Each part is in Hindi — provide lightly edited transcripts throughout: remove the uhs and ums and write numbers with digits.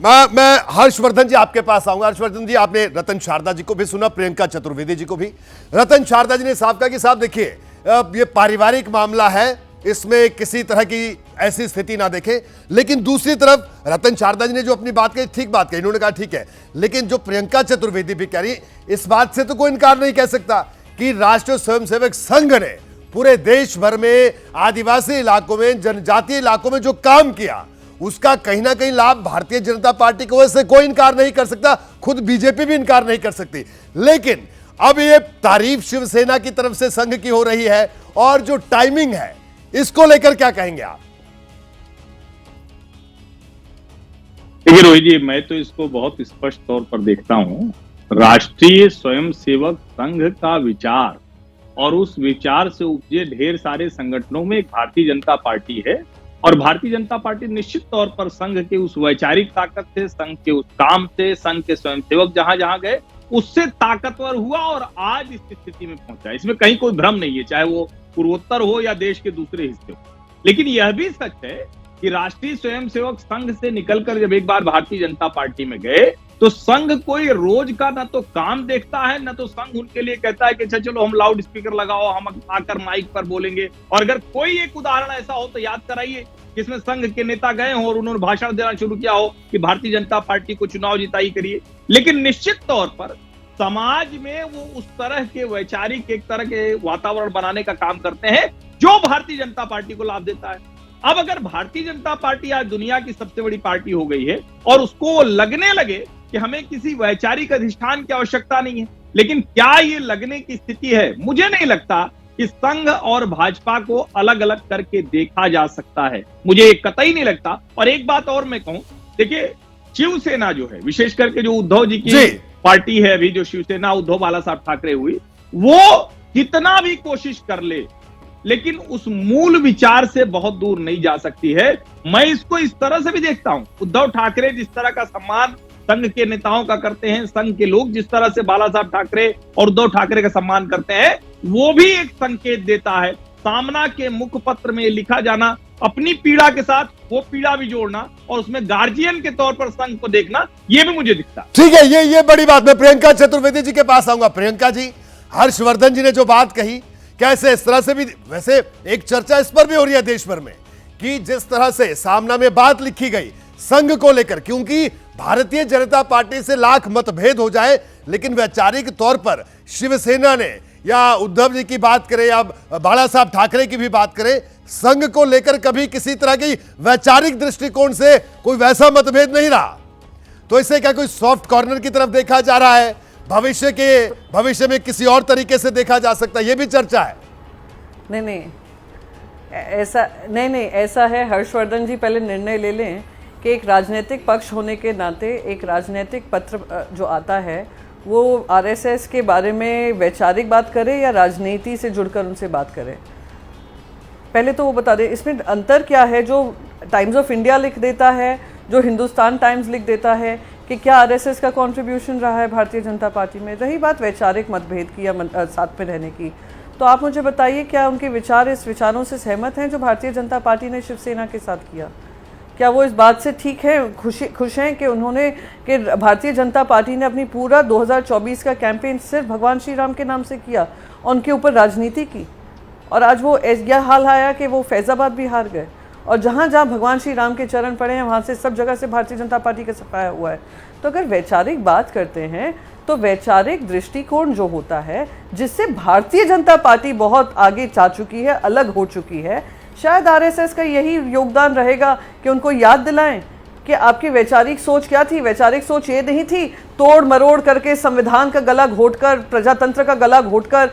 मैं हर्षवर्धन जी आपके पास आऊंगा। हर्षवर्धन जी, आपने रतन शारदा जी को भी सुना, प्रियंका चतुर्वेदी जी को भी। रतन शारदा जी ने साफ कहा कि साहब देखिए, ये पारिवारिक मामला है, इसमें किसी तरह की ऐसी स्थिति ना देखें। लेकिन दूसरी तरफ रतन शारदा जी ने जो अपनी बात कही, ठीक बात कही, इन्होंने कहा ठीक है, लेकिन जो प्रियंका चतुर्वेदी भी कह रही, इस बात से तो कोई इनकार नहीं कह सकता कि राष्ट्रीय स्वयंसेवक संघ ने पूरे देश भर में आदिवासी इलाकों में, जनजातीय इलाकों में जो काम किया, उसका कहीं ना कहीं लाभ भारतीय जनता पार्टी को, वैसे कोई इनकार नहीं कर सकता, खुद बीजेपी भी इनकार नहीं कर सकती। लेकिन अब ये तारीफ शिवसेना की तरफ से संघ की हो रही है, और जो टाइमिंग है, इसको लेकर क्या कहेंगे आप? देखिए रोहित जी, मैं तो इसको बहुत स्पष्ट तौर पर देखता हूं। राष्ट्रीय स्वयंसेवक संघ का विचार और उस विचार से उपजे ढेर सारे संगठनों में एक भारतीय जनता पार्टी है, और भारतीय जनता पार्टी निश्चित तौर पर संघ के उस वैचारिक ताकत से, संघ के उस काम से, संघ के स्वयंसेवक जहां जहां गए उससे ताकतवर हुआ और आज इस स्थिति में पहुंचा। इसमें कहीं कोई भ्रम नहीं है, चाहे वो पूर्वोत्तर हो या देश के दूसरे हिस्से हो। लेकिन यह भी सच है कि राष्ट्रीय स्वयंसेवक संघ से निकलकर जब एक बार भारतीय जनता पार्टी में गए, तो संघ कोई रोज का ना तो काम देखता है, ना तो संघ उनके लिए कहता है कि अच्छा चलो हम लाउड स्पीकर लगाओ, हम आकर माइक पर बोलेंगे। और अगर कोई एक उदाहरण ऐसा हो तो याद कराइए जिसमें संघ के नेता गए हों और उन्होंने भाषण देना शुरू किया हो कि भारतीय जनता पार्टी को चुनाव जिताई करिए। लेकिन निश्चित तौर पर समाज में वो उस तरह के वैचारिक एक तरह के वातावरण बनाने का काम करते हैं जो भारतीय जनता पार्टी को लाभ देता है। अब अगर भारतीय जनता पार्टी आज दुनिया की सबसे बड़ी पार्टी हो गई है और उसको लगने लगे कि हमें किसी वैचारिक अधिष्ठान की आवश्यकता नहीं है, लेकिन क्या ये लगने की स्थिति है? मुझे नहीं लगता कि संघ और भाजपा को अलग अलग करके देखा जा सकता है, मुझे ये कतई नहीं लगता। और एक बात और मैं कहूं, देखिए शिवसेना जो है, विशेष करके जो उद्धव जी की पार्टी है अभी, जो शिवसेना उद्धव बाला साहब ठाकरे हुई, वो कितना भी कोशिश कर ले लेकिन उस मूल विचार से बहुत दूर नहीं जा सकती है। मैं इसको इस तरह से भी देखता हूं, उद्धव ठाकरे जिस तरह का सम्मान संघ के नेताओं का करते हैं, संघ के लोग जिस तरह से बाला साहब ठाकरे और उद्धव ठाकरे का सम्मान करते हैं, वो भी एक संकेत देता है। सामना के मुखपत्र में लिखा जाना, अपनी पीड़ा के साथ वो पीड़ा भी जोड़ना और उसमें गार्जियन के तौर पर संघ को देखना, ये भी मुझे दिखता है। ठीक है, ये बड़ी बात। मैं प्रियंका चतुर्वेदी जी के पास आऊंगा। प्रियंका जी, हर्षवर्धन जी ने जो बात कही, कैसे इस तरह से भी, वैसे एक चर्चा इस पर भी हो रही है देश भर में कि जिस तरह से सामना में बात लिखी गई संघ को लेकर, क्योंकि भारतीय जनता पार्टी से लाख मतभेद हो जाए, लेकिन वैचारिक तौर पर शिवसेना ने, या उद्धव जी की बात करें या बाला साहब ठाकरे की भी बात करें, संघ को लेकर कभी किसी तरह की वैचारिक दृष्टिकोण से कोई वैसा मतभेद नहीं रहा। तो इसे क्या कोई सॉफ्ट कॉर्नर की तरफ देखा जा रहा है? भविष्य में किसी और तरीके से देखा जा सकता है, यह भी चर्चा है। नहीं, ऐसा है हर्षवर्धन जी, पहले निर्णय ले लें कि एक राजनीतिक पक्ष होने के नाते एक राजनीतिक पत्र जो आता है वो आरएसएस के बारे में वैचारिक बात करे या राजनीति से जुड़कर उनसे बात करे, पहले तो वो बता दें। इसमें अंतर क्या है? जो टाइम्स ऑफ इंडिया लिख देता है, जो हिंदुस्तान टाइम्स लिख देता है कि क्या आरएसएस का कंट्रीब्यूशन रहा है भारतीय जनता पार्टी में। रही बात वैचारिक मतभेद की या साथ में रहने की, तो आप मुझे बताइए क्या उनके विचार इस विचारों से सहमत हैं जो भारतीय जनता पार्टी ने शिवसेना के साथ किया? क्या वो इस बात से ठीक है, खुश हैं कि उन्होंने, कि भारतीय जनता पार्टी ने अपनी पूरा 2024 का कैंपेन सिर्फ भगवान श्री राम के नाम से किया, उनके ऊपर राजनीति की, और आज वो यह हाल आया कि वो फैजाबाद भी हार गए, और जहाँ जहाँ भगवान श्री राम के चरण पड़े हैं वहाँ से सब जगह से भारतीय जनता पार्टी का सफाया हुआ है। तो अगर वैचारिक बात करते हैं तो वैचारिक दृष्टिकोण जो होता है, जिससे भारतीय जनता पार्टी बहुत आगे जा चुकी है, अलग हो चुकी है, शायद आरएसएस का यही योगदान रहेगा कि उनको याद दिलाएं कि आपकी वैचारिक सोच क्या थी। वैचारिक सोच ये नहीं थी तोड़ मरोड़ करके संविधान का गला घोटकर, प्रजातंत्र का गला घोटकर,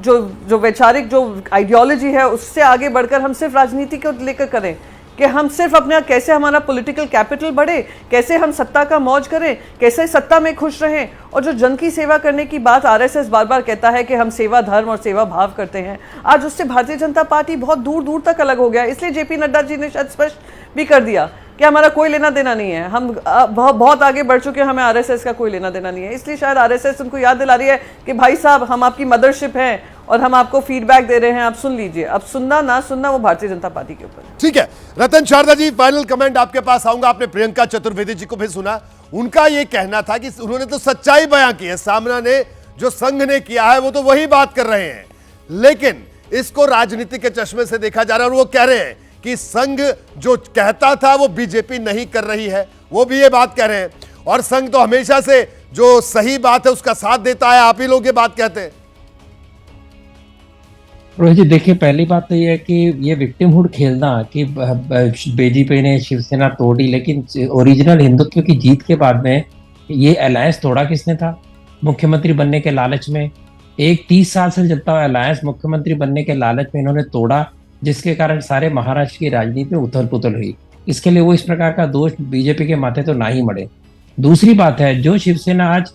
जो वैचारिक जो आइडियोलॉजी है उससे आगे बढ़कर हम सिर्फ राजनीति को लेकर करें कि हम सिर्फ अपना कैसे हमारा पॉलिटिकल कैपिटल बढ़े, कैसे हम सत्ता का मौज करें, कैसे सत्ता में खुश रहें। और जो जन की सेवा करने की बात आरएसएस बार बार कहता है कि हम सेवा धर्म और सेवा भाव करते हैं, आज उससे भारतीय जनता पार्टी बहुत दूर दूर तक अलग हो गया। इसलिए जेपी नड्डा जी ने शायद स्पष्ट भी कर दिया कि हमारा कोई लेना देना नहीं है, हम बहुत आगे बढ़ चुके हैं, हमें आरएसएस का कोई लेना देना नहीं है। इसलिए शायद आरएसएस उनको याद दिला रही है कि भाई साहब हम आपकी मदरशिप हैं और हम आपको फीडबैक दे रहे हैं, आप सुन लीजिए। अब सुनना ना सुनना वो भारतीय जनता पार्टी के ऊपर है। ठीक है रतन शारदा जी, फाइनल कमेंट आपके पास आऊंगा। आपने प्रियंका चतुर्वेदी जी को भी सुना, उनका यह कहना था कि उन्होंने तो सच्चाई बयां की है, सामना ने जो संघ ने किया है वो तो वही बात कर रहे हैं, लेकिन इसको राजनीति के चश्मे से देखा जा रहा है। और वो कह रहे हैं कि संघ जो कहता था वो बीजेपी नहीं कर रही है, वो भी ये बात कह रहे हैं। और संघ तो हमेशा से जो सही बात है उसका साथ देता है, आप ही लोग ये बात कहते हैं। रोहित जी देखिए, पहली बात तो ये है कि ये विक्टिमहुड खेलना कि बीजेपी ने शिवसेना तोड़ी, लेकिन ओरिजिनल हिंदुत्व की जीत के बाद में ये अलायंस तोड़ा किसने था? मुख्यमंत्री बनने के लालच में, एक 30 साल से चलता हुआ अलायंस मुख्यमंत्री बनने के लालच में इन्होंने तोड़ा, जिसके कारण सारे महाराष्ट्र की राजनीति में उथल पुथल हुई। इसके लिए वो इस प्रकार का दोष बीजेपी के माथे तो ना ही मड़े। दूसरी बात है, जो शिवसेना आज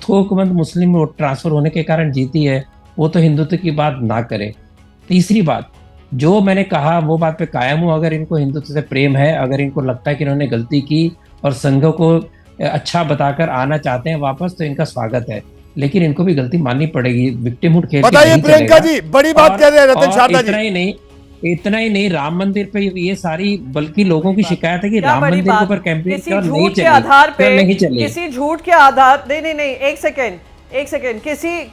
थोकमंद मुस्लिम वोट ट्रांसफर होने के कारण जीती है, वो तो हिंदुत्व की बात ना करे। तीसरी बात, जो मैंने कहा वो बात पे कायम हूँ। अगर इनको हिंदुत्व से प्रेम है, अगर इनको लगता है कि इन्होंने गलती की और संघ को अच्छा बताकर आना चाहते हैं वापस, तो इनका स्वागत है, लेकिन इनको भी गलती माननी पड़ेगी। विक्टिमहुड खेल बताइए प्रियंका जी, बड़ी बात कह रहे हैं रतन शारदा जी। इतना ही नहीं, राम मंदिर पे ये सारी, बल्कि लोगों की शिकायत है कि राम मंदिर के ऊपर कैंपेन किसी झूठ के आधार पे, किसी झूठ के आधार, नहीं, एक सेकेंड,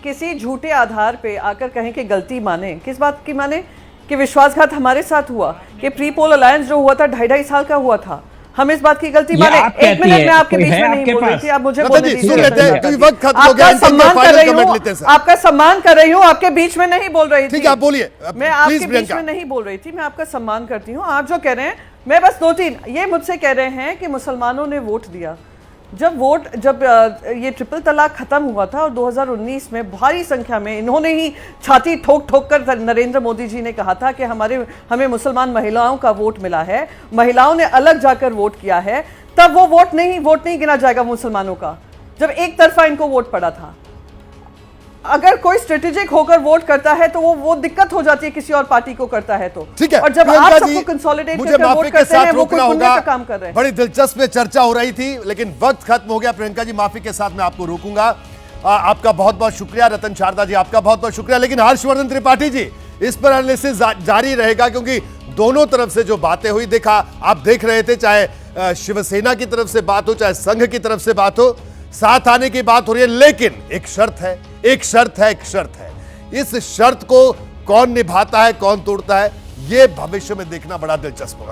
किसी झूठे आधार पे आकर कहें कि गलती माने, किस बात की माने? कि विश्वासघात हमारे साथ हुआ, कि प्री पोल अलायंस जो हुआ था 2.5 साल का हुआ था, हम इस बात की गलती माने। एक मिनट में आपके बीच में नहीं बोल रही थी, आप मुझे बोलने दीजिए। आपका सम्मान कर रही हूँ, आपका सम्मान कर रही हूँ, आपके बीच में नहीं बोल रही थी। ठीक है, आप बोलिए। मैं आपके बीच में नहीं बोल रही थी, मैं आपका सम्मान करती हूँ। आप जो कह रहे हैं, मैं बस 2-3 ये मुझसे कह रहे हैं कि मुसलमानों ने वोट दिया। जब ये ट्रिपल तलाक खत्म हुआ था और 2019 में भारी संख्या में इन्होंने ही छाती ठोक ठोक कर नरेंद्र मोदी जी ने कहा था कि हमें मुसलमान महिलाओं का वोट मिला है, महिलाओं ने अलग जाकर वोट किया है, तब वो वोट नहीं गिना जाएगा मुसलमानों का, जब एक तरफा इनको वोट पड़ा था। अगर कोई स्ट्रेटेजिक होकर वोट करता है तो वो दिक्कत हो जाती है, किसी और पार्टी को करता है तो। ठीक है, और जब आप सबको कंसोलिडेट करके वोट करते हैं, वो कोई पुण्य का काम कर रहे हैं। बड़ी दिलचस्प चर्चा हो रही थी, लेकिन वक्त खत्म हो गया। प्रियंका जी, माफी के साथ मैं आपको रोकूंगा। आपका बहुत बहुत शुक्रिया। रतन शारदा जी, आपका बहुत बहुत शुक्रिया। लेकिन हर्षवर्धन त्रिपाठी जी, इस पर एनालिसिस जारी रहेगा, क्योंकि दोनों तरफ से जो बातें हुई, देखा आप देख रहे थे, चाहे शिवसेना की तरफ से बात हो, चाहे संघ की तरफ से बात हो, साथ आने की बात हो रही है। लेकिन एक शर्त है। इस शर्त को कौन निभाता है, कौन तोड़ता है, यह भविष्य में देखना बड़ा दिलचस्प होगा।